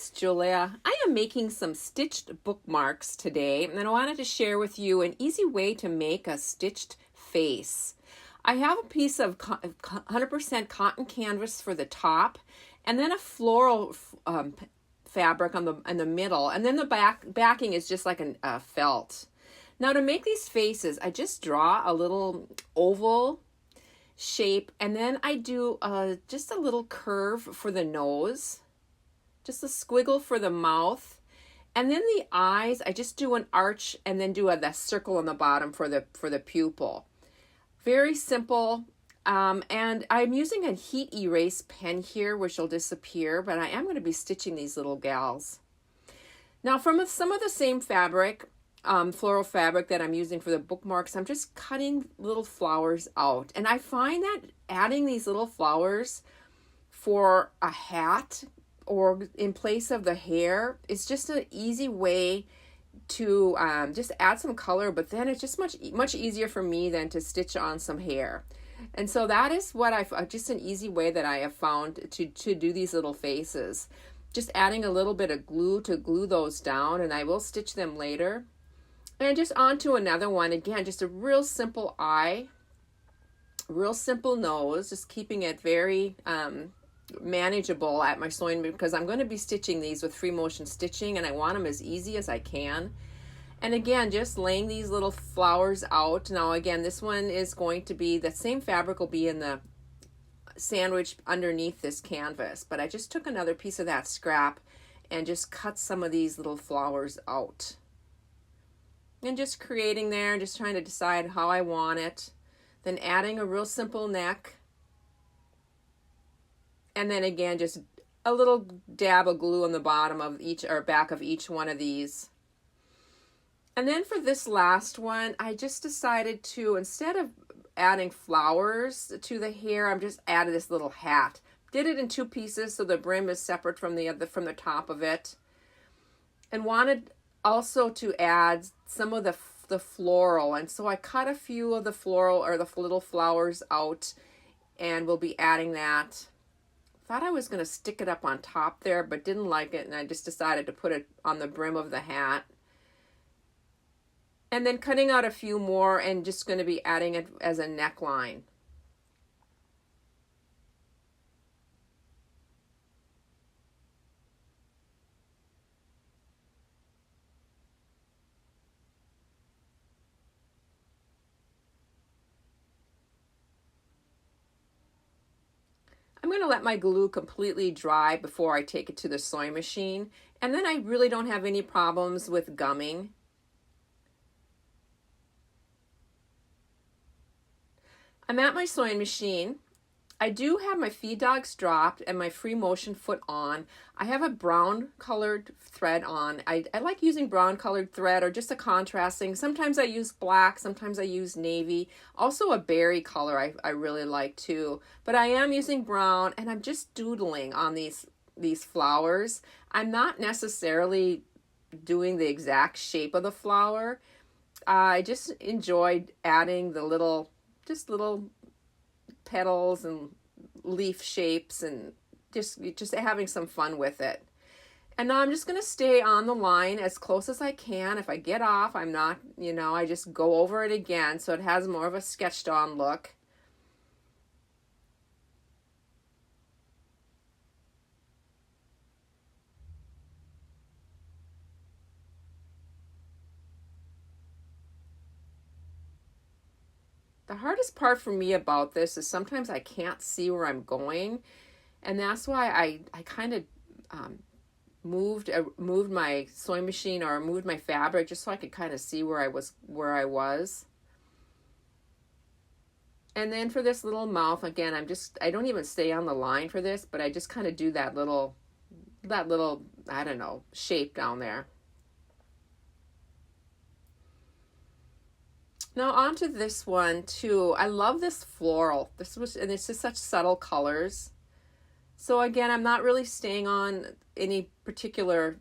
it's Julia. I am making some stitched bookmarks today, and I wanted to share with you an easy way to make a stitched face. I have a piece of 100% cotton canvas for the top, and then a floral fabric in the middle, and then the backing is just like a felt. Now to make these faces, I just draw a little oval shape, and then I do just a little curve for the nose, just a squiggle for the mouth, and then the eyes, I just do an arch and then do the circle on the bottom for the pupil. Very simple. And I'm using a heat erase pen here, which will disappear, but I am going to be stitching these little gals. Now from some of the same fabric, floral fabric that I'm using for the bookmarks, I'm just cutting little flowers out. And I find that adding these little flowers for a hat or in place of the hair is just an easy way to just add some color, but then it's just much easier for me than to stitch on some hair. And so that is what just an easy way that I have found to do these little faces. Just adding a little bit of glue to glue those down, and I will stitch them later. And just onto another one. Again, just a real simple eye, real simple nose, just keeping it very manageable at my sewing, because I'm going to be stitching these with free motion stitching, and I want them as easy as I can. And again, just laying these little flowers out. Now again, this one is going to be, the same fabric will be in the sandwich underneath this canvas, but I just took another piece of that scrap and just cut some of these little flowers out. And just creating there, just trying to decide how I want it. Then adding a real simple neck. And then again, just a little dab of glue on the bottom of each, or back of each one of these. And then for this last one, I just decided to, instead of adding flowers to the hair, I'm just added this little hat. Did it in two pieces so the brim is separate from the top of it. And wanted also to add some of the floral, and so I cut a few of the floral or the little flowers out, and we'll be adding that. Thought I was going to stick it up on top there, but didn't like it, and I just decided to put it on the brim of the hat. And then cutting out a few more and just going to be adding it as a neckline. I'm going to let my glue completely dry before I take it to the sewing machine, and then I really don't have any problems with gumming. I'm at my sewing machine. I do have my feed dogs dropped and my free motion foot on. I have a brown colored thread on. I like using brown colored thread or just a contrasting. Sometimes I use black, sometimes I use navy. Also a berry color I really like too. But I am using brown, and I'm just doodling on these flowers. I'm not necessarily doing the exact shape of the flower. I just enjoyed adding the little petals and leaf shapes, and just having some fun with it. And now I'm just going to stay on the line as close as I can. If I get off, I'm not, I just go over it again so it has more of a sketched on look. The hardest part for me about this is sometimes I can't see where I'm going, and that's why I kind of moved my sewing machine, or moved my fabric, just so I could kind of see where I was. And then for this little mouth, again, I don't even stay on the line for this, but I just kind of do that little, I don't know, shape down there. Now onto this one too. I love this floral. And it's just such subtle colors. So again, I'm not really staying on any particular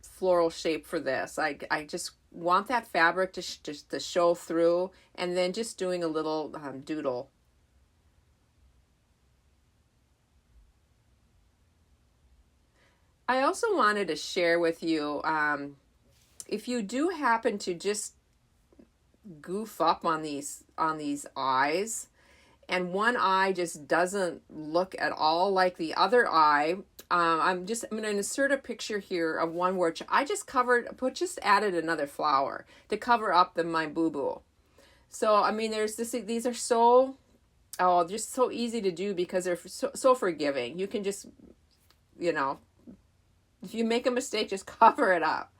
floral shape for this. I just want that fabric to show through, and then just doing a little doodle. I also wanted to share with you, if you do happen to just goof up on these eyes, and one eye just doesn't look at all like the other eye. I'm going to insert a picture here of one where I just added another flower to cover up my boo-boo. So, I mean, these are so, just so easy to do because they're so forgiving. You can just, if you make a mistake, just cover it up.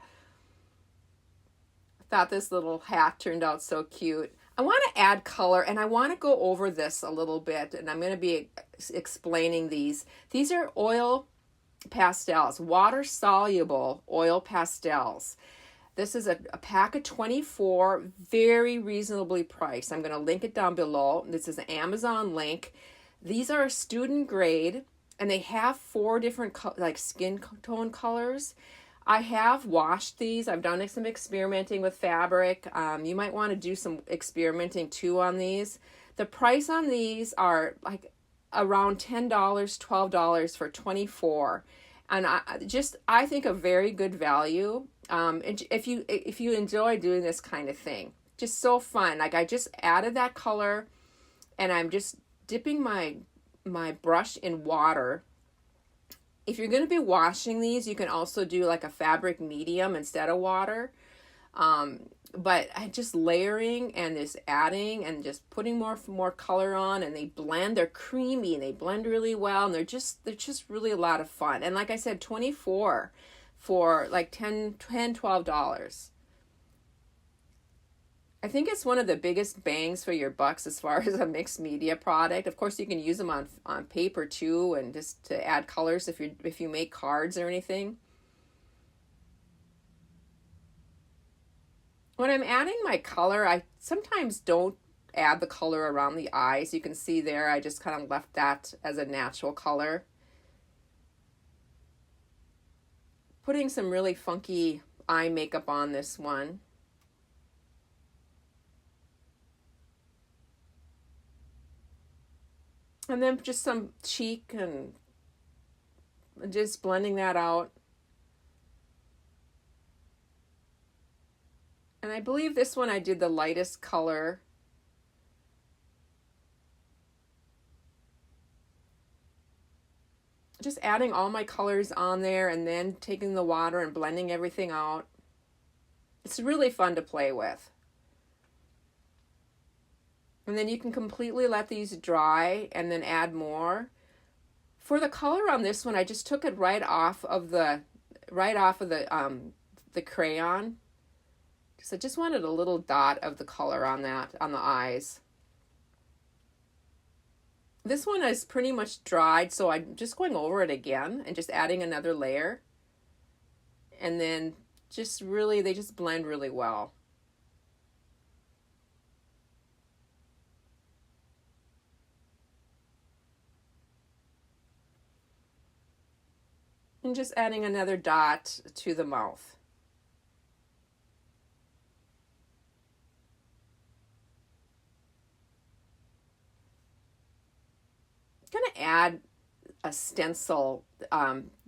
I thought this little hat turned out so cute. I want to add color, and I want to go over this a little bit, and I'm going to be explaining these. These are oil pastels, water-soluble oil pastels. This is a pack of 24, very reasonably priced. I'm going to link it down below. This is an Amazon link. These are student grade, and they have 4 different skin tone colors. I have washed these. I've done some experimenting with fabric. You might want to do some experimenting too on these. The price on these are like around $10, $12 for 24. And I think a very good value. If you enjoy doing this kind of thing, just so fun. Like I just added that color, and I'm just dipping my brush in water. If you're going to be washing these, you can also do like a fabric medium instead of water. But I just layering and just adding and just putting more color on, and they blend. They're creamy and they blend really well, and they're just really a lot of fun. And like I said, 24 for like $10, $12. I think it's one of the biggest bangs for your bucks as far as a mixed media product. Of course, you can use them on paper too, and just to add colors if you make cards or anything. When I'm adding my color, I sometimes don't add the color around the eyes. You can see there, I just kind of left that as a natural color. Putting some really funky eye makeup on this one. And then just some cheek and just blending that out. And I believe this one I did the lightest color. Just adding all my colors on there and then taking the water and blending everything out. It's really fun to play with. And then you can completely let these dry and then add more. For the color on this one, I just took it right off of the crayon. So I just wanted a little dot of the color on the eyes. This one is pretty much dried, so I'm just going over it again and just adding another layer. And then they just blend really well. And just adding another dot to the mouth. I'm going to add a stencil,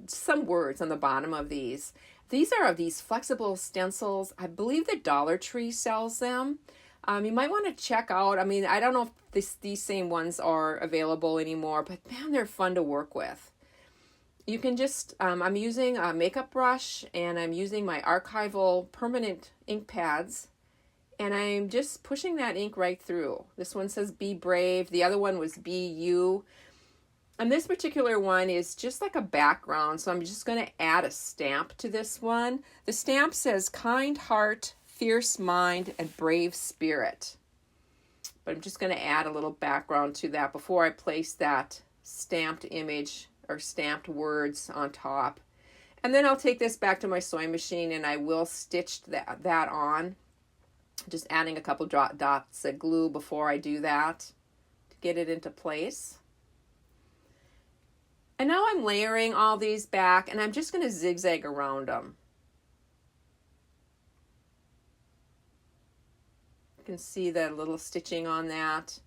some words on the bottom of these. These are these flexible stencils. I believe the Dollar Tree sells them. You might want to check out. I mean, I don't know if these same ones are available anymore, but man, they're fun to work with. You can just, I'm using a makeup brush, and I'm using my archival permanent ink pads, and I'm just pushing that ink right through. This one says Be Brave. The other one was Be You. And this particular one is just like a background, so I'm just going to add a stamp to this one. The stamp says Kind Heart, Fierce Mind, and Brave Spirit. But I'm just going to add a little background to that before I place that stamped image or stamped words on top. And then I'll take this back to my sewing machine, and I will stitch that on. Just adding a couple dots of glue before I do that to get it into place. And now I'm layering all these back, and I'm just going to zigzag around them. You can see that little stitching on that.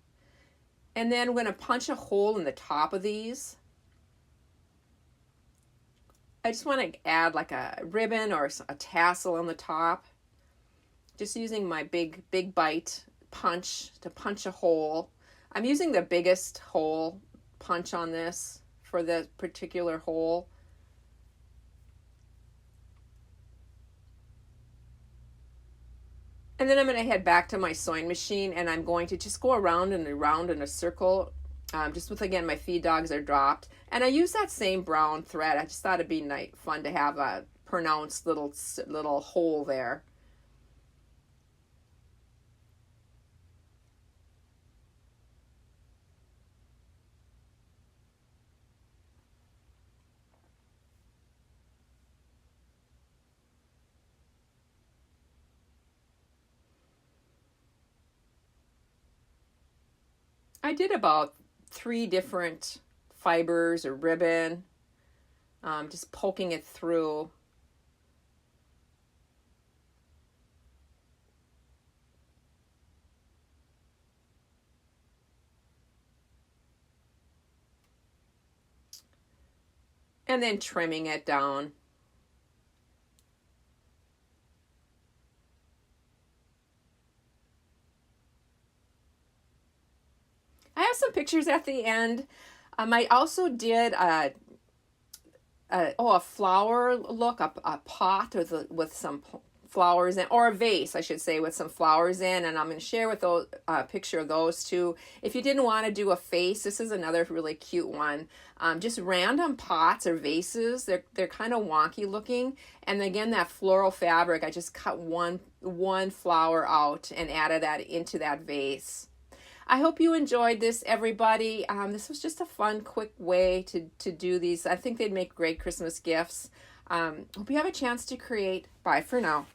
And then I'm going to punch a hole in the top of these. I just want to add like a ribbon or a tassel on the top. Just using my big bite punch to punch a hole. I'm using the biggest hole punch on this for the particular hole. And then I'm going to head back to my sewing machine, and I'm going to just go around and around in a circle, just with, again, my feed dogs are dropped. And I use that same brown thread. I just thought it'd be fun to have a pronounced little hole there. I did about 3 different fibers or ribbon, just poking it through. And then trimming it down. I have some pictures at the end. I also did a flower look, a pot with some flowers in, or a vase, I should say, with some flowers in, and I'm going to share with those picture of those two. If you didn't want to do a face, this is another really cute one. Just random pots or vases. They're kind of wonky looking, and again, that floral fabric, I just cut one flower out and added that into that vase. I hope you enjoyed this, everybody. This was just a fun, quick way to do these. I think they'd make great Christmas gifts. Hope you have a chance to create. Bye for now.